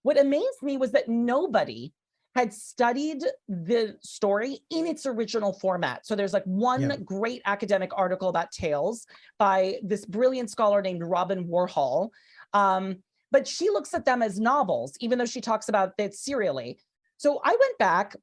What amazed me was that nobody had studied the story in its original format. So there's like one great academic article about Tales by this brilliant scholar named Robin Warhol. But she looks at them as novels, even though she talks about it serially. So I went back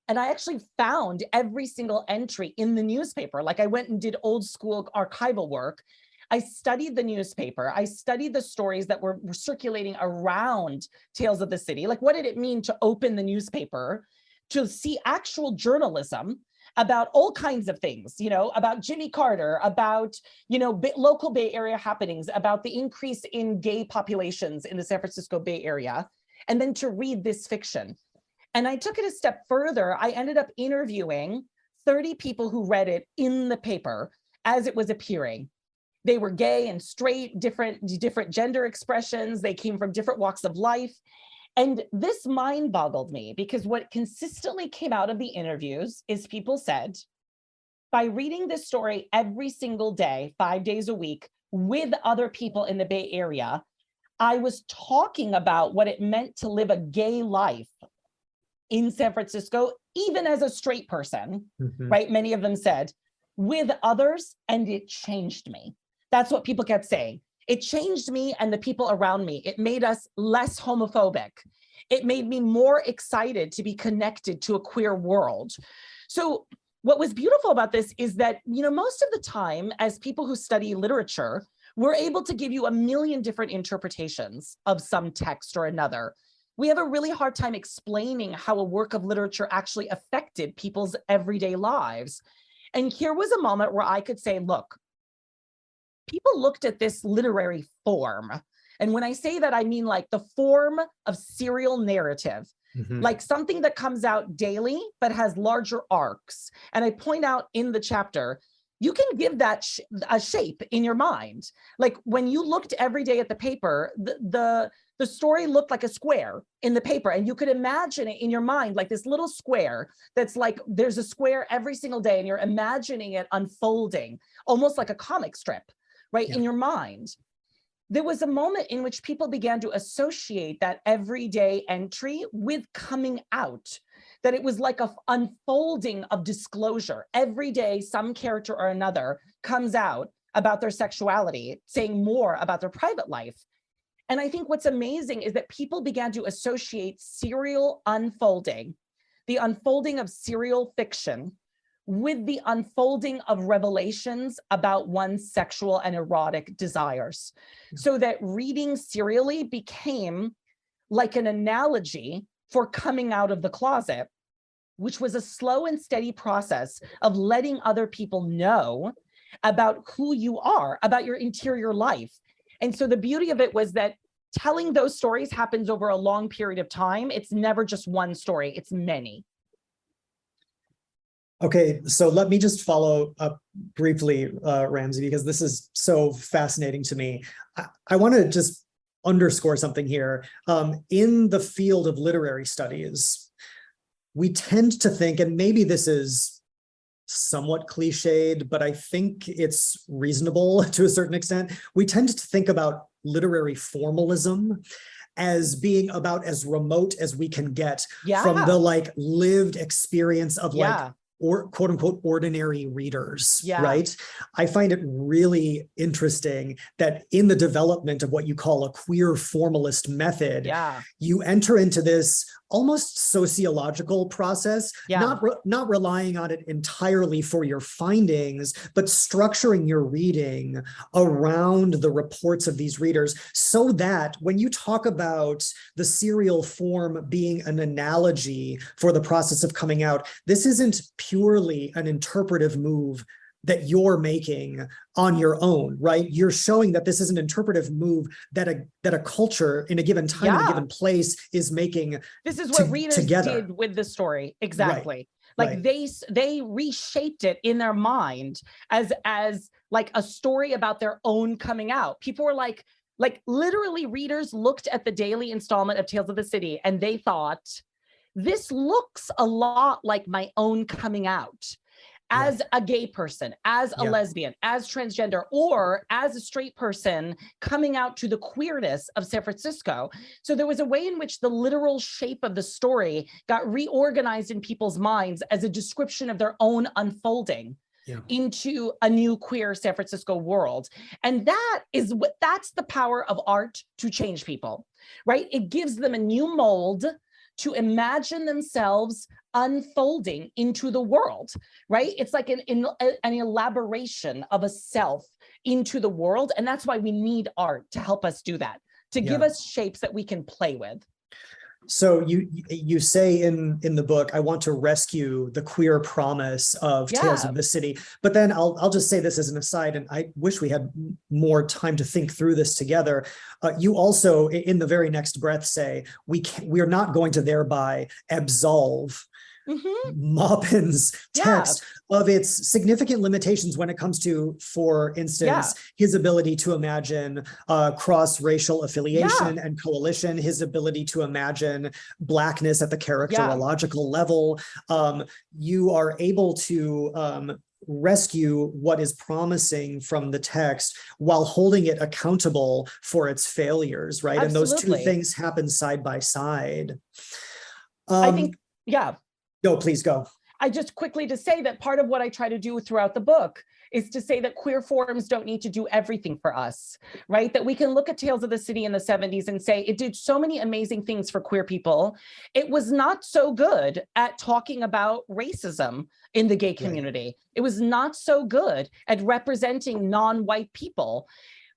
and I actually found every single entry in the newspaper. Like, I went and did old school archival work. I studied the newspaper. I studied the stories that were circulating around Tales of the City. Like, what did it mean to open the newspaper, to see actual journalism about all kinds of things, about Jimmy Carter, about, local Bay Area happenings, about the increase in gay populations in the San Francisco Bay Area, and then to read this fiction. And I took it a step further. I ended up interviewing 30 people who read it in the paper as it was appearing. They were gay and straight, different gender expressions. They came from different walks of life. And this mind boggled me, because what consistently came out of the interviews is people said, by reading this story every single day, 5 days a week, with other people in the Bay Area, I was talking about what it meant to live a gay life in San Francisco, even as a straight person, right? Many of them said, with others, and it changed me. That's what people kept saying. It changed me and the people around me. It made us less homophobic. It made me more excited to be connected to a queer world. So what was beautiful about this is that, most of the time, as people who study literature, we're able to give you a million different interpretations of some text or another. We have a really hard time explaining how a work of literature actually affected people's everyday lives. And here was a moment where I could say, look, people looked at this literary form. And when I say that, I mean like the form of serial narrative, like something that comes out daily, but has larger arcs. And I point out in the chapter, you can give that a shape in your mind. Like, when you looked every day at the paper, the story looked like a square in the paper, and you could imagine it in your mind, like this little square that's like, there's a square every single day, and you're imagining it unfolding, almost like a comic strip. Right, in your mind. There was a moment in which people began to associate that everyday entry with coming out, that it was like an unfolding of disclosure. Every day, some character or another comes out about their sexuality, saying more about their private life. And I think what's amazing is that people began to associate serial unfolding, the unfolding of serial fiction, with the unfolding of revelations about one's sexual and erotic desires. So that reading serially became like an analogy for coming out of the closet, which was a slow and steady process of letting other people know about who you are, about your interior life. And so the beauty of it was that telling those stories happens over a long period of time. It's never just one story, it's many. Okay, so let me just follow up briefly, Ramzi, because this is so fascinating to me. I want to just underscore something here. In the field of literary studies, we tend to think, and maybe this is somewhat cliched, but I think it's reasonable to a certain extent. We tend to think about literary formalism as being about as remote as we can get from the like lived experience of like or quote unquote ordinary readers, right? I find it really interesting that in the development of what you call a queer formalist method, you enter into this almost sociological process, not relying on it entirely for your findings, but structuring your reading around the reports of these readers, so that when you talk about the serial form being an analogy for the process of coming out, this isn't purely an interpretive move that you're making on your own, right? You're showing that this is an interpretive move that a culture in a given time, in a given place is making. This is what readers did with the story. Exactly. Like they reshaped it in their mind as like a story about their own coming out. People were like literally readers looked at the daily installment of Tales of the City and they thought, this looks a lot like my own coming out. As a gay person, as a lesbian, as transgender, or as a straight person coming out to the queerness of San Francisco. So there was a way in which the literal shape of the story got reorganized in people's minds as a description of their own unfolding into a new queer San Francisco world. And that's the power of art to change people, right? It gives them a new mold to imagine themselves unfolding into the world, right? It's like an elaboration of a self into the world. And that's why we need art to help us do that, to give us shapes that we can play with. So you say in the book, I want to rescue the queer promise of Tales of the City. But then I'll just say this as an aside, and I wish we had more time to think through this together. You also, in the very next breath, say we are not going to thereby absolve Maupin's text of its significant limitations when it comes to, for instance, his ability to imagine cross-racial affiliation and coalition, his ability to imagine Blackness at the characterological level. You are able to rescue what is promising from the text while holding it accountable for its failures, right? And those two things happen side by side. I think, No, please go. I just quickly to say that part of what I try to do throughout the book is to say that queer forms don't need to do everything for us, right? That we can look at Tales of the City in the 70s and say it did so many amazing things for queer people. It was not so good at talking about racism in the gay community. It was not so good at representing non-white people.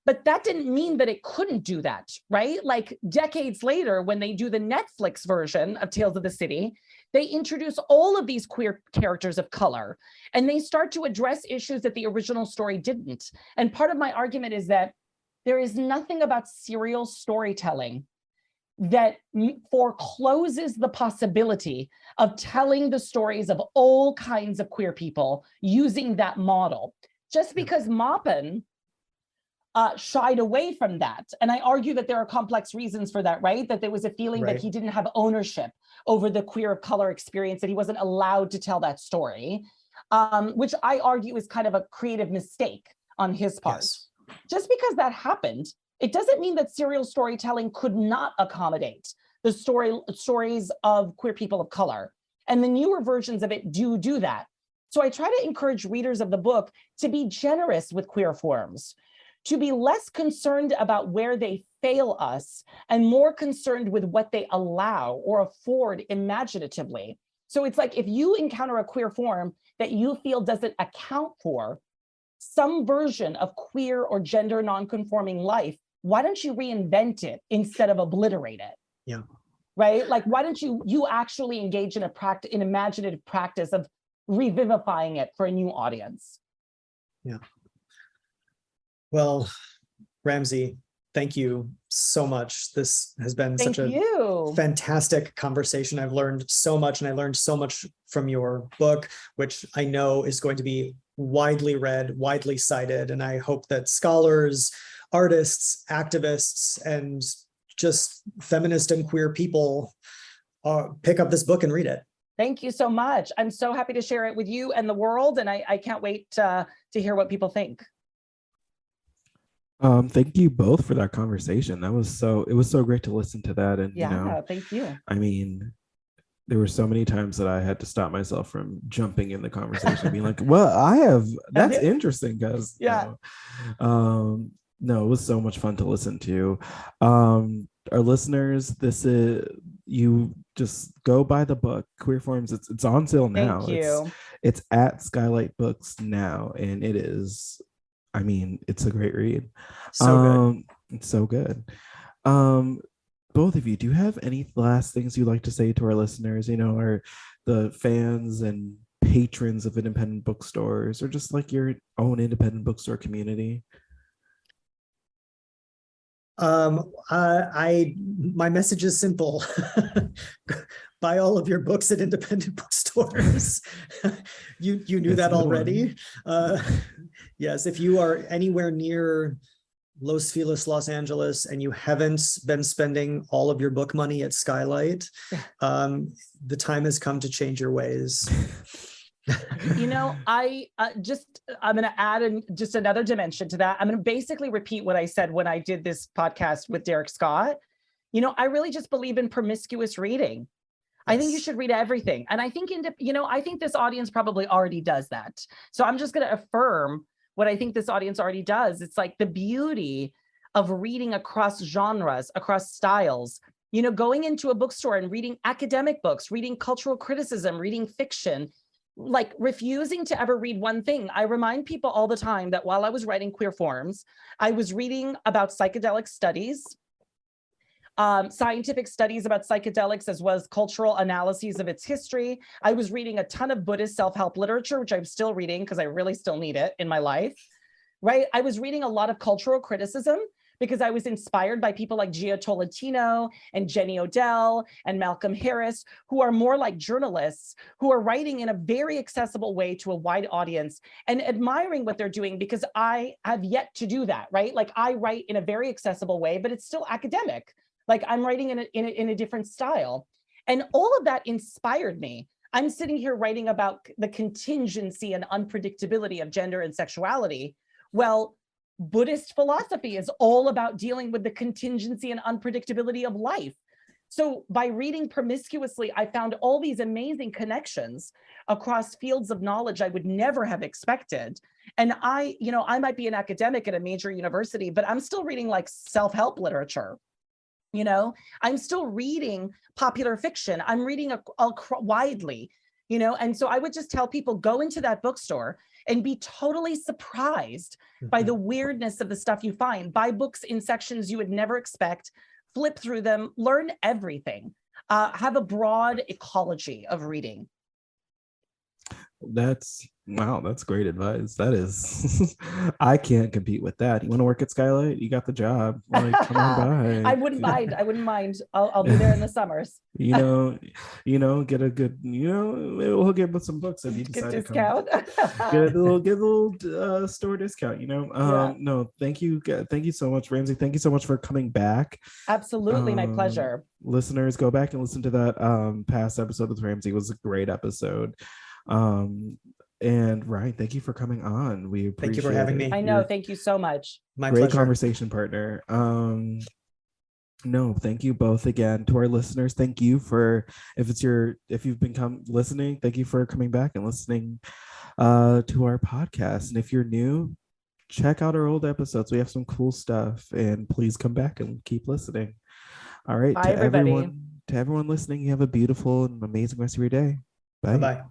But that didn't mean that it couldn't do that, right? Like decades later, when they do the Netflix version of Tales of the City, they introduce all of these queer characters of color, and they start to address issues that the original story didn't. And part of my argument is that there is nothing about serial storytelling that forecloses the possibility of telling the stories of all kinds of queer people using that model. Just because Maupin shied away from that. And I argue that there are complex reasons for that, right? That there was a feeling that he didn't have ownership over the queer of color experience, that he wasn't allowed to tell that story, which I argue is kind of a creative mistake on his part. Just because that happened, it doesn't mean that serial storytelling could not accommodate the stories of queer people of color. And the newer versions of it do that. So I try to encourage readers of the book to be generous with queer forms, to be less concerned about where they fail us and more concerned with what they allow or afford imaginatively. So it's like if you encounter a queer form that you feel doesn't account for some version of queer or gender nonconforming life, why don't you reinvent it instead of obliterate it? Yeah. Right? Like, why don't you actually engage in an imaginative practice of revivifying it for a new audience? Yeah. Well, Ramzi, thank you so much. This has been such a fantastic conversation. I've learned so much, and I learned so much from your book, which I know is going to be widely read, widely cited. And I hope that scholars, artists, activists, and just feminist and queer people pick up this book and read it. Thank you so much. I'm so happy to share it with you and the world. And I can't wait to hear what people think. Thank you both for that conversation. It was so great to listen to that. And thank you. I mean, there were so many times that I had to stop myself from jumping in the conversation, being like, well, that's interesting, guys. No, it was so much fun to listen to. Our listeners, you just go buy the book, Queer Forms. It's on sale now. Thank you. It's at SKYLIT Books now, and it is, I mean, it's a great read. So good. It's so good. Both of you, do you have any last things you'd like to say to our listeners, or the fans and patrons of independent bookstores, or just like your own independent bookstore community? My message is simple. Buy all of your books at independent bookstores. You knew that already. Yes, if you are anywhere near Los Feliz, Los Angeles, and you haven't been spending all of your book money at SKYLIT, the time has come to change your ways. I'm going to add just another dimension to that. I'm going to basically repeat what I said when I did this podcast with Derek Scott. I really just believe in promiscuous reading. I think you should read everything. And I think, I think this audience probably already does that. So I'm just going to affirm what I think this audience already does. It's like the beauty of reading across genres, across styles, going into a bookstore and reading academic books, reading cultural criticism, reading fiction, like refusing to ever read one thing. I remind people all the time that while I was writing Queer Forms, I was reading about psychedelic studies, scientific studies about psychedelics, as well as cultural analyses of its history. I was reading a ton of Buddhist self-help literature, which I'm still reading because I really still need it in my life, right? I was reading a lot of cultural criticism because I was inspired by people like Gia Tolentino and Jenny Odell and Malcolm Harris, who are more like journalists, who are writing in a very accessible way to a wide audience, and admiring what they're doing, because I have yet to do that, right? Like, I write in a very accessible way, but it's still academic. Like, I'm writing in a different style. And all of that inspired me. I'm sitting here writing about the contingency and unpredictability of gender and sexuality. Well, Buddhist philosophy is all about dealing with the contingency and unpredictability of life. So by reading promiscuously, I found all these amazing connections across fields of knowledge I would never have expected. And I might be an academic at a major university, but I'm still reading like self-help literature. I'm still reading popular fiction. I'm reading widely, and so I would just tell people, go into that bookstore and be totally surprised by the weirdness of the stuff you find. Buy books in sections you would never expect, flip through them, learn everything, have a broad ecology of reading. That's great advice. That is, I can't compete with that. You want to work at SKYLIT? You got the job. Like, come on by. I wouldn't mind. I'll be there in the summers. Get a good, we'll get with some books if you decide to come. Get a little store discount. No, thank you so much, Ramzi. Thank you so much for coming back. Absolutely, my pleasure. Listeners, go back and listen to that past episode with Ramzi. It was a great episode. And Ryan, thank you for coming on. We appreciate Thank you for having me. I know. Thank you so much. My great pleasure. Conversation partner. No, thank you both again. To our listeners, thank you for, if you've been listening, thank you for coming back and listening. to our podcast. And if you're new, check out our old episodes. We have some cool stuff, and please come back and keep listening. All right. Bye, everybody. To everyone listening, you have a beautiful and amazing rest of your day. Bye. Bye-bye.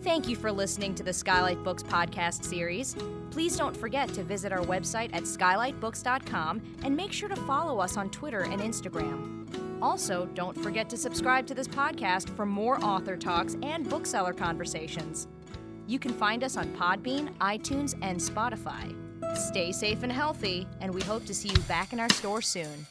Thank you for listening to the Skylight Books podcast series. Please don't forget to visit our website at skylightbooks.com and make sure to follow us on Twitter and Instagram. Also, don't forget to subscribe to this podcast for more author talks and bookseller conversations. You can find us on Podbean, iTunes, and Spotify. Stay safe and healthy, and we hope to see you back in our store soon.